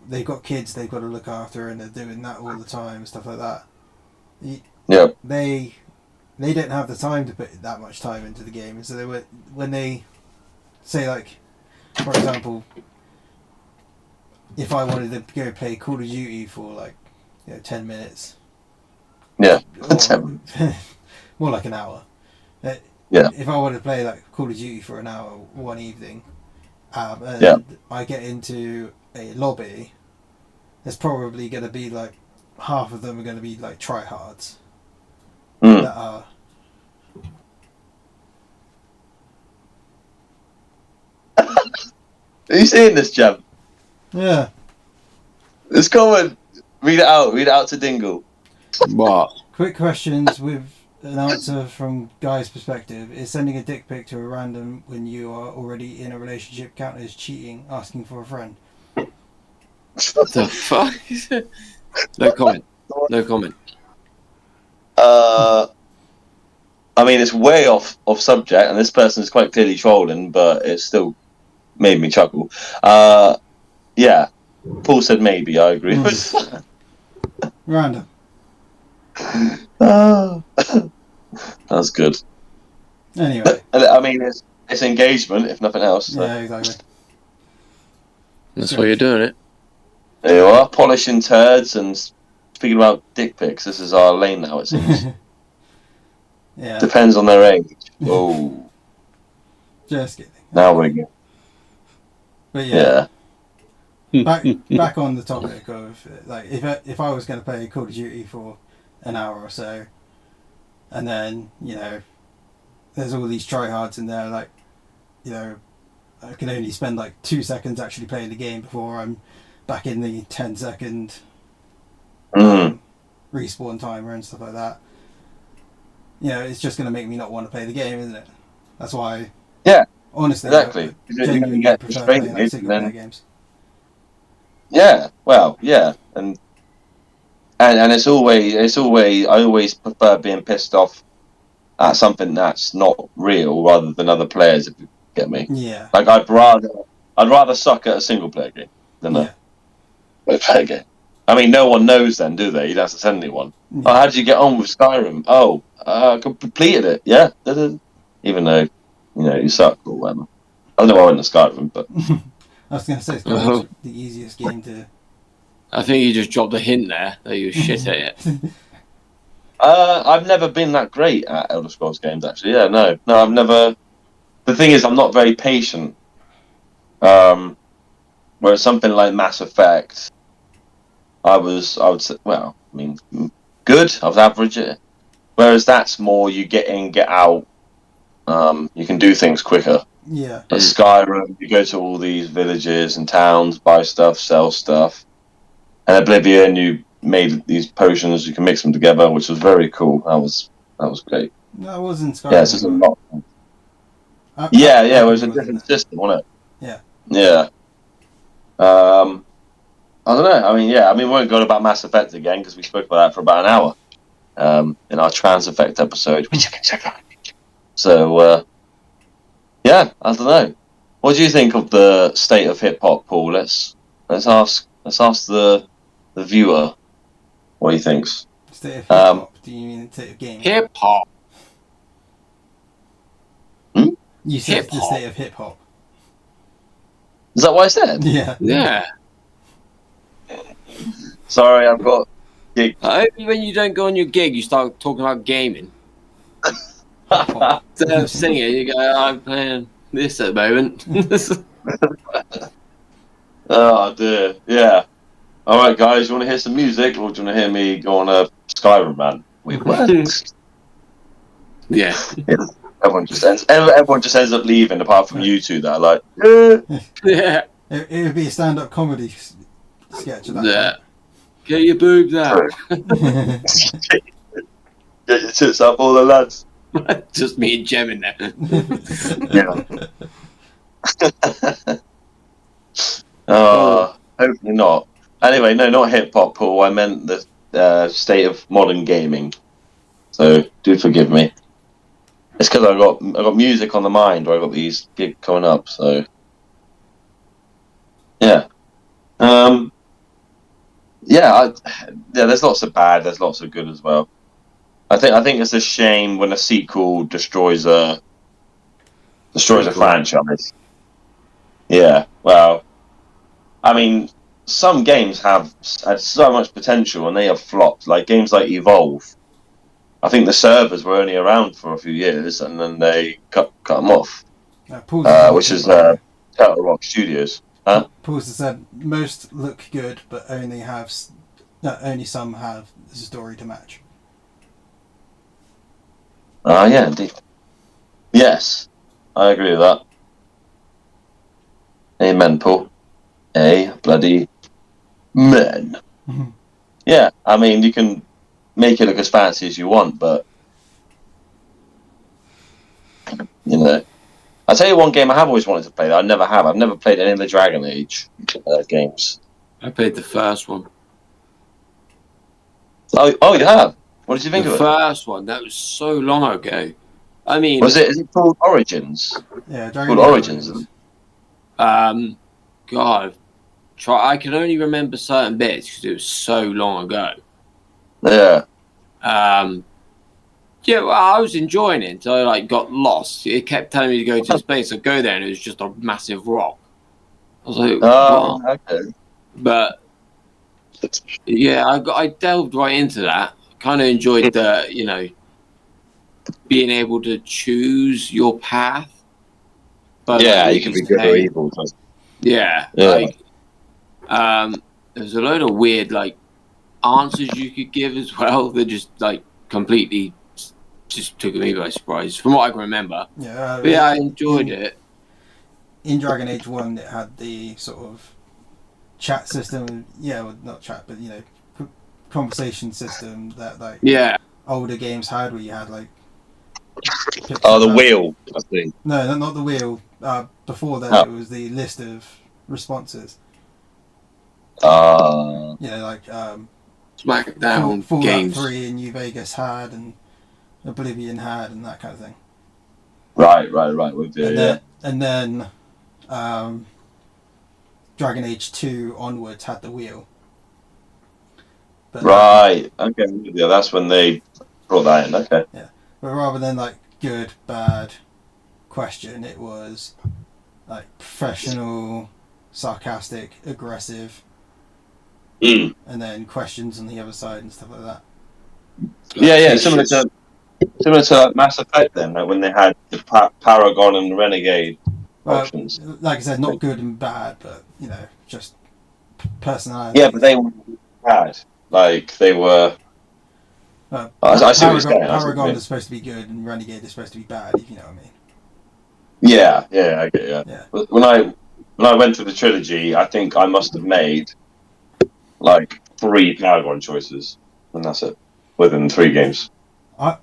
Speaker 1: they've got kids they've got to look after and they're doing that all the time and stuff like that. They don't have the time to put that much time into the game, and so when they say, like, for example, if I wanted to go play Call of Duty for 10 minutes, more like an hour. If I wanted to play Call of Duty for an hour one evening, and I get into a lobby, there's probably going to be half of them are going to be tryhards that are.
Speaker 3: Are you seeing this, Jam?
Speaker 1: Yeah.
Speaker 3: It's common. Read it out. Read it out to Dingle.
Speaker 2: What?
Speaker 1: Quick questions with an answer from Guy's perspective. Is sending a dick pic to a random when you are already in a relationship count as cheating, asking for a friend?
Speaker 2: What the fuck? No comment. No comment.
Speaker 3: I mean, it's way off subject, and this person is quite clearly trolling, but it still made me chuckle. Yeah. Paul said maybe. I agree with that.
Speaker 1: Random.
Speaker 3: That's good.
Speaker 1: Anyway.
Speaker 3: I mean, it's engagement, if nothing else. So.
Speaker 1: Yeah, exactly.
Speaker 2: That's why you're doing it.
Speaker 3: There you are, polishing turds and speaking about dick pics. This is our lane now, it seems.
Speaker 1: Yeah.
Speaker 3: Depends on their age. Oh.
Speaker 1: Just kidding.
Speaker 3: Now we're good.
Speaker 1: But yeah. Back on the topic of if I was going to play Call of Duty for an hour or so, and then there's all these tryhards in there, I can only spend 2 seconds actually playing the game before I'm back in the 10-second respawn timer and stuff like that. It's just going to make me not want to play the game, isn't it? That's why. Yeah. Honestly,
Speaker 3: exactly.
Speaker 1: I genuinely prefer playing single-player games.
Speaker 3: Yeah, well, yeah, and it's always I always prefer being pissed off at something that's not real rather than other players, if you get me.
Speaker 1: Yeah.
Speaker 3: I'd rather suck at a single player game than a multiplayer game. I mean, no one knows then, do they? You don't have to send anyone. Yeah. Oh, how did you get on with Skyrim? Oh, I completed it. Yeah, even though you suck or whatever. I don't know why I went to Skyrim, but
Speaker 1: I was going to say it's kind of the easiest game to.
Speaker 2: I think you just dropped a hint there that you were shit at it.
Speaker 3: I've never been that great at Elder Scrolls games, actually. Yeah, no, I've never. The thing is, I'm not very patient. Whereas something like Mass Effect, I would say, well, I mean, good. I was average at it. Whereas that's more you get in, get out. You can do things quicker.
Speaker 1: Yeah.
Speaker 3: But Skyrim, you go to all these villages and towns, buy stuff, sell stuff. And Oblivion, you made these potions. You can mix them together, which was very cool. That was great.
Speaker 1: That was in Skyrim.
Speaker 3: Yeah, it's just a lot.
Speaker 1: Yeah,
Speaker 3: it was a different system, wasn't it?
Speaker 1: Yeah.
Speaker 3: Yeah. I don't know. I mean, we won't go about Mass Effect again because we spoke about that for about an hour in our Trans Effect episode, which you can check out. So, yeah, I don't know. What do you think of the state of hip hop, Paul? Let's ask the viewer what he thinks.
Speaker 1: State of hip hop? Do you mean the state of gaming?
Speaker 2: Hip hop.
Speaker 1: You said
Speaker 2: Hip-hop.
Speaker 1: the state of hip hop.
Speaker 3: Is that what I said?
Speaker 1: Yeah.
Speaker 2: Yeah.
Speaker 3: Sorry, I've got gig.
Speaker 2: Only when you don't go on your gig, you start talking about gaming. Instead of singing, you go, I'm playing this at the moment.
Speaker 3: Oh dear, yeah. All right, guys, you want to hear some music, or do you want to hear me go on a Skyrim rant?
Speaker 2: Yeah.
Speaker 3: Everyone just ends up leaving, apart from you two that are like,
Speaker 2: Yeah.
Speaker 1: It would be a stand-up comedy sketch of that.
Speaker 2: Yeah. Get your boobs out.
Speaker 3: get your tits up, all the lads.
Speaker 2: Just me and Jem in there.
Speaker 3: Yeah. Hopefully not. Anyway, no, not hip hop, Paul. I meant the state of modern gaming. So do forgive me. It's because I got music on the mind, or I got these gigs coming up. So yeah, yeah. There's lots of bad. There's lots of good as well. I think it's a shame when a sequel destroys a franchise. Yeah. Well, I mean, some games have had so much potential and they have flopped. Like games like Evolve. I think the servers were only around for a few years and then they cut them off. Which is Turtle Rock Studios. Huh?
Speaker 1: Paul's said most look good, but only some have the story to match.
Speaker 3: Yeah, indeed. Yes, I agree with that. Amen, Paul. A bloody men.
Speaker 1: Mm-hmm.
Speaker 3: Yeah, I mean, you can make it look as fancy as you want, but you know, I'll tell you one game I have always wanted to play that I never have. I've never played any of the Dragon Age games.
Speaker 2: I played the first one.
Speaker 3: Oh, you have? What did you think
Speaker 2: The
Speaker 3: of it?
Speaker 2: first one, that was so long ago. I mean,
Speaker 3: Is it called Origins?
Speaker 1: Yeah, Dragon
Speaker 3: Called
Speaker 1: Age
Speaker 3: Origins.
Speaker 2: God, I can only remember certain bits because it was so long ago.
Speaker 3: Yeah.
Speaker 2: Yeah, well, I was enjoying it until I got lost. It kept telling me to go to space. I'd go there and it was just a massive rock. I was like,
Speaker 3: Oh,
Speaker 2: what?
Speaker 3: okay.
Speaker 2: But yeah, I delved right into that. Kind of enjoyed the, being able to choose your path. But
Speaker 3: Yeah,
Speaker 2: like,
Speaker 3: you can be good or evil.
Speaker 2: Yeah,
Speaker 3: Yeah.
Speaker 2: there's a load of weird answers you could give as well that just completely just took me by surprise from what I can remember.
Speaker 1: Yeah,
Speaker 2: But yeah, I enjoyed it.
Speaker 1: In Dragon Age 1, it had the sort of chat system. Yeah, well, not chat, but conversation system that
Speaker 2: Yeah.
Speaker 1: older games had, where you had
Speaker 3: the wheel, I think.
Speaker 1: No, not the wheel. Before that, It was the list of responses.
Speaker 2: SmackDown
Speaker 1: Fallout
Speaker 2: games.
Speaker 1: 3 and New Vegas had, and Oblivion had, and that kind of thing.
Speaker 3: Right. With you,
Speaker 1: And then Dragon Age 2 onwards had the wheel. But,
Speaker 3: right. Okay. Yeah, that's when they brought that in. Okay.
Speaker 1: Yeah. But rather than good, bad, question, it was professional, sarcastic, aggressive,
Speaker 3: Mm.
Speaker 1: and then questions on the other side and stuff like that.
Speaker 3: Yeah, similar to Mass Effect then, like when they had the Paragon and Renegade
Speaker 1: Well,
Speaker 3: options.
Speaker 1: like I said, not good and bad, but just personality.
Speaker 3: Yeah, but they were bad. Like they were. I see what you're saying.
Speaker 1: Paragon is supposed to be good, and Renegade is supposed to be bad. If you know what I mean.
Speaker 3: Yeah, I get you.
Speaker 1: Yeah.
Speaker 3: When I went through the trilogy, I think I must have made like 3 Paragon choices, and that's it within 3 games.
Speaker 1: I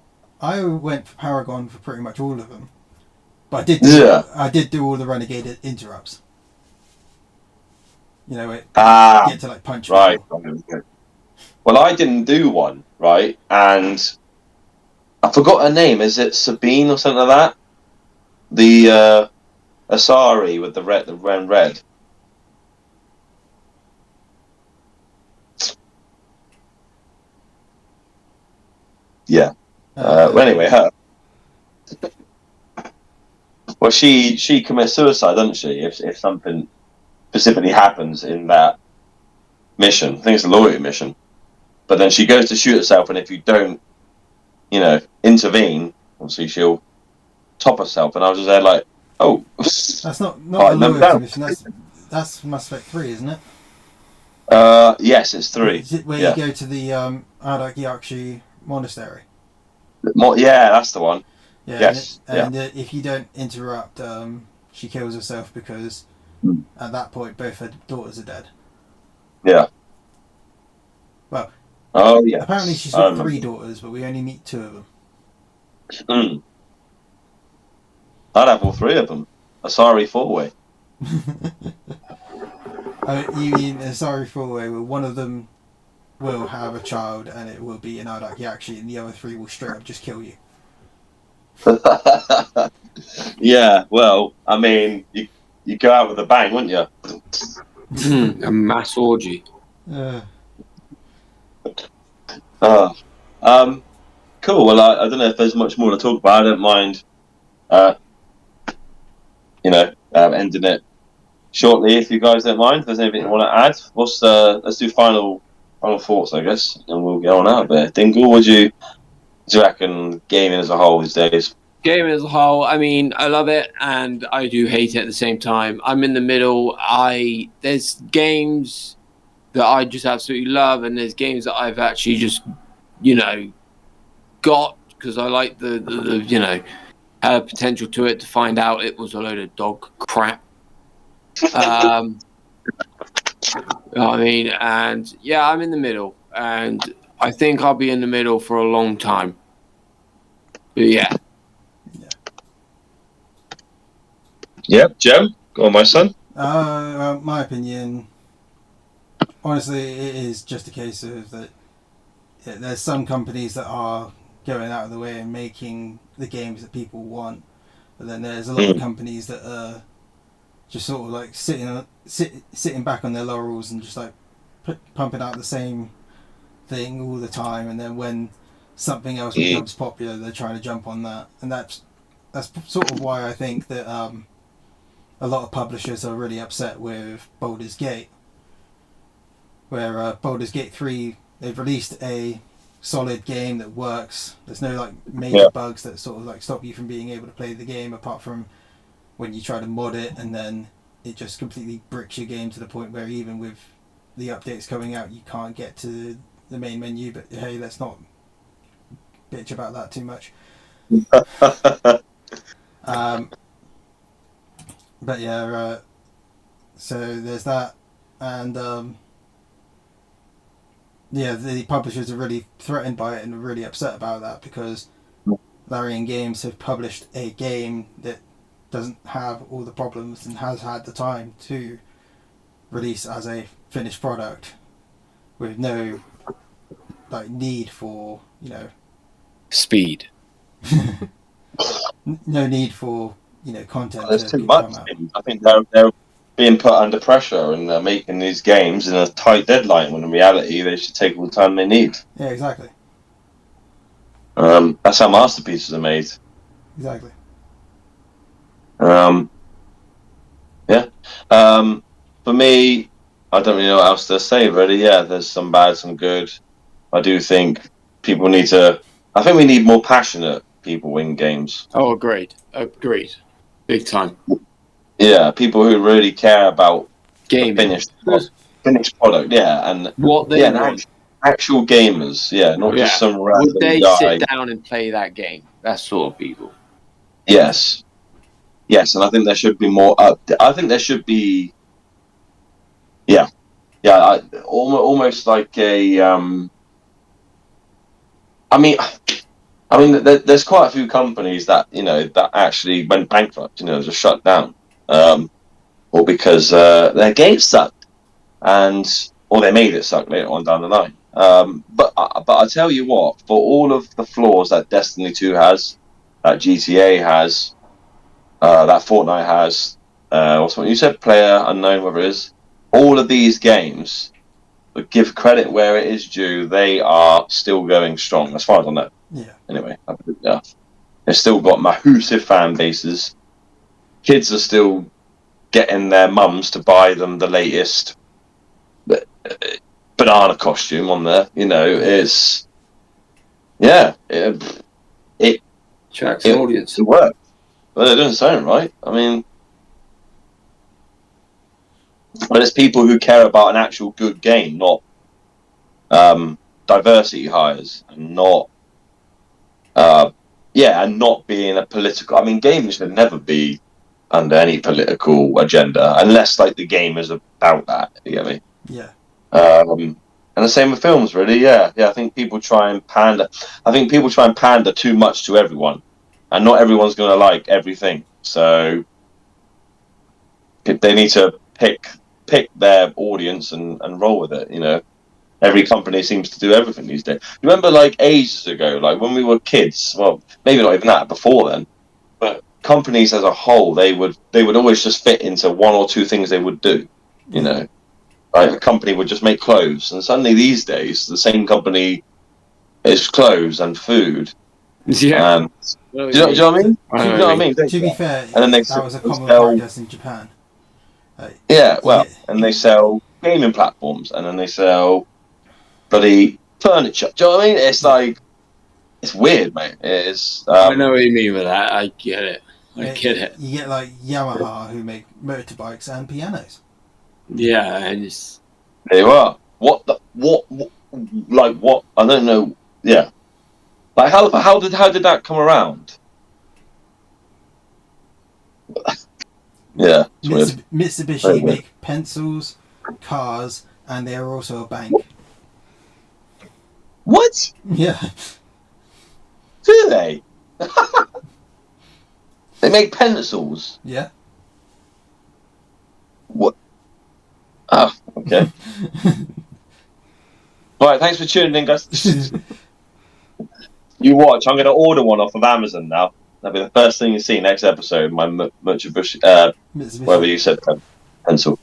Speaker 1: went for Paragon for pretty much all of them, but I did do all the Renegade interrupts. Get to like punch.
Speaker 3: Right. Well, I didn't do one, right, and I forgot her name. Is it Sabine or something like that? The Asari with the red. Yeah. Anyway, her. Well, she commits suicide, doesn't she? If something specifically happens in that mission, I think it's a loyalty mission. But then she goes to shoot herself, and if you don't, intervene, obviously she'll top herself. And I was just there like, oh,
Speaker 1: that's not a loyalty mission. That's Mass Effect 3, isn't it?
Speaker 3: Yes, it's 3.
Speaker 1: Is it where you go to the Ardakyashi monastery?
Speaker 3: Yeah, that's the one.
Speaker 1: Yeah,
Speaker 3: yes.
Speaker 1: And if you don't interrupt, she kills herself because at that point both her daughters are dead.
Speaker 3: Yeah.
Speaker 1: Well.
Speaker 3: Oh yeah.
Speaker 1: Apparently she's got 3 daughters, but we only meet 2 of them.
Speaker 3: I'd have all 3 of them. Asari 4-way.
Speaker 1: You mean Asari 4-way where one of them will have a child and it will be an Ardakyashi, and the other 3 will straight up just kill you.
Speaker 3: Yeah, well, I mean, you go out with a bang, wouldn't you?
Speaker 2: A mass orgy.
Speaker 3: Cool. Well, I don't know if there's much more to talk about. I don't mind, ending it shortly if you guys don't mind. If there's anything you want to add, let's do final thoughts, I guess, and we'll get on out there. Dingle, what do you reckon gaming as a whole these days?
Speaker 2: Gaming as a whole, I mean, I love it and I do hate it at the same time. I'm in the middle. There's games that I just absolutely love, and there's games that I've actually just, got because I like the had a potential to it, to find out it was a load of dog crap. I mean, and yeah, I'm in the middle, and I think I'll be in the middle for a long time. But yeah.
Speaker 3: Yep, Jem, go on, my son.
Speaker 1: My opinion, honestly, it is just a case of that. Yeah, there's some companies that are going out of the way and making the games that people want, but then there's a lot of companies that are just sort of like sitting back on their laurels and just like pumping out the same thing all the time, and then when something else becomes popular, they're trying to jump on that, and that's sort of why I think that a lot of publishers are really upset with Baldur's Gate, where Baldur's Gate 3, they've released a solid game that works. There's no like major bugs that sort of like stop you from being able to play the game, apart from when you try to mod it, and then it just completely bricks your game to the point where even with the updates coming out, you can't get to the main menu. But hey, let's not bitch about that too much. But yeah, so there's that, and the publishers are really threatened by it and are really upset about that, because Larian Games have published a game that doesn't have all the problems and has had the time to release as a finished product with no like need for
Speaker 2: speed.
Speaker 1: No need for content.
Speaker 3: There's too much. I think they're being put under pressure, and they're making these games in a tight deadline, when in reality they should take all the time they need.
Speaker 1: Yeah, exactly.
Speaker 3: That's how masterpieces are made.
Speaker 1: Exactly.
Speaker 3: for me, I don't really know what else to say. Really, yeah. There's some bad, some good. I do think people need to. I think we need more passionate people in games.
Speaker 2: Oh, agreed. Agreed. Big time.
Speaker 3: Yeah, people who really care about the
Speaker 2: Gaming.
Speaker 3: finished product. Yeah, and
Speaker 2: What they
Speaker 3: yeah, and
Speaker 2: want.
Speaker 3: actual gamers. Yeah, not just some
Speaker 2: Would
Speaker 3: random
Speaker 2: they
Speaker 3: guy.
Speaker 2: sit down and play that game? That sort of people.
Speaker 3: Yes, yes, and I think there should be more. I think there should be. Yeah, yeah, almost like a. There's quite a few companies that that actually went bankrupt. Just shut down, or because their games sucked, or they made it suck later on down the line. But I tell you what, for all of the flaws that Destiny 2 has, that GTA has, that Fortnite has, what's what you said, Player Unknown, whatever it is, all of these games, but give credit where it is due, they are still going strong, as far as I know.
Speaker 1: Yeah.
Speaker 3: Anyway, yeah. They've still got massive fan bases. Kids are still getting their mums to buy them the latest banana costume on there. It's it
Speaker 2: Attracts an audience.
Speaker 3: It works, but it doesn't sound right. I mean, but it's people who care about an actual good game, not diversity hires, and not and not being a political. I mean, gaming should never be under any political agenda unless like the game is about that. You get me?
Speaker 1: Yeah.
Speaker 3: And the same with films, really. Yeah. I think people try and pander. I think people try and pander too much to everyone, and not everyone's going to like everything. So they need to pick their audience and roll with it. Every company seems to do everything these days. Remember, like ages ago, like when we were kids. Well, maybe not even that. Before then, but companies as a whole, they would always just fit into one or two things they would do. Like a company would just make clothes, and suddenly these days, the same company is clothes and food.
Speaker 2: Yeah.
Speaker 3: Do you know what I mean?
Speaker 2: I know
Speaker 3: You know what I mean?
Speaker 1: To be fair,
Speaker 3: And then
Speaker 1: that was a common practice in Japan.
Speaker 3: And they sell gaming platforms, and then they sell bloody furniture. Do you know what I mean? It's like, it's weird, mate. It is.
Speaker 2: I know what you mean with that. I get it. I get it.
Speaker 1: You get like Yamaha, who make motorbikes and pianos.
Speaker 2: Yeah, and it's.
Speaker 3: There you are. What? I don't know. Yeah. Like how did that come around? Yeah.
Speaker 1: Mitsubishi make pencils, cars, and they are also a bank.
Speaker 3: What?
Speaker 1: Yeah.
Speaker 3: Do they? They make pencils.
Speaker 1: Yeah.
Speaker 3: What? Oh, okay. Right, thanks for tuning in, guys. You watch. I'm going to order one off of Amazon now. That'll be the first thing you see next episode. My Mitsubishi, whatever you said, pencil.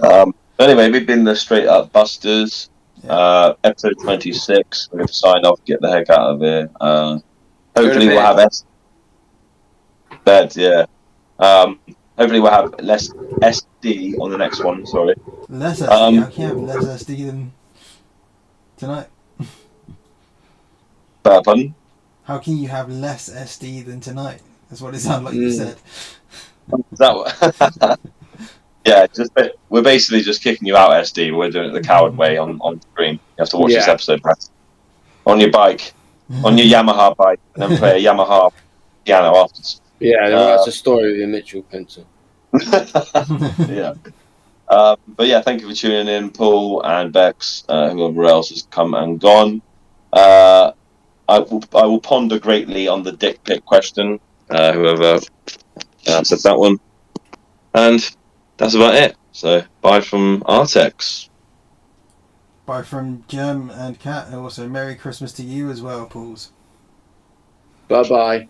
Speaker 1: Yeah.
Speaker 3: Anyway, we've been the SureDiesAlot.
Speaker 1: Yeah.
Speaker 3: Episode 26. We're going to sign off, get the heck out of here. Hopefully we'll have bed. Yeah. Hopefully we'll have less SD on the next one. Sorry.
Speaker 1: Less SD. I can't have less SD than tonight.
Speaker 3: Pardon?
Speaker 1: How can you have less SD than tonight? That's what it sounded like you said.
Speaker 3: Is that what? Yeah, we're basically just kicking you out, SD. We're doing it the coward way on screen. You have to watch this episode on your bike, on your Yamaha bike, and then play a Yamaha piano afterwards.
Speaker 2: Yeah, that's a story with your Mitchell pencil.
Speaker 3: Yeah. But yeah, thank you for tuning in, Paul and Bex, whoever else has come and gone. I will ponder greatly on the dick pic question, whoever said that one. And that's about it. So, bye from R-Techz.
Speaker 1: Bye from Gem and Kat, and also Merry Christmas to you as well, Pauls.
Speaker 2: Bye-bye.